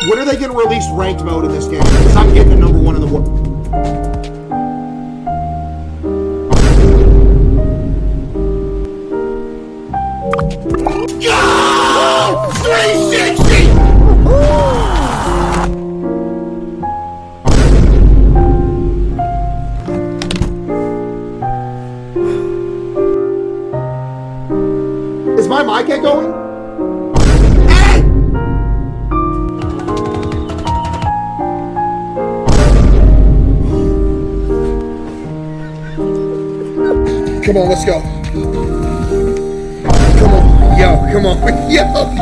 When are they going to release ranked mode in this game? Because I'm getting a number one in the world. Go! 360! Is my mic going? Hey! Come on, let's go. Come on, yo, come on, yo.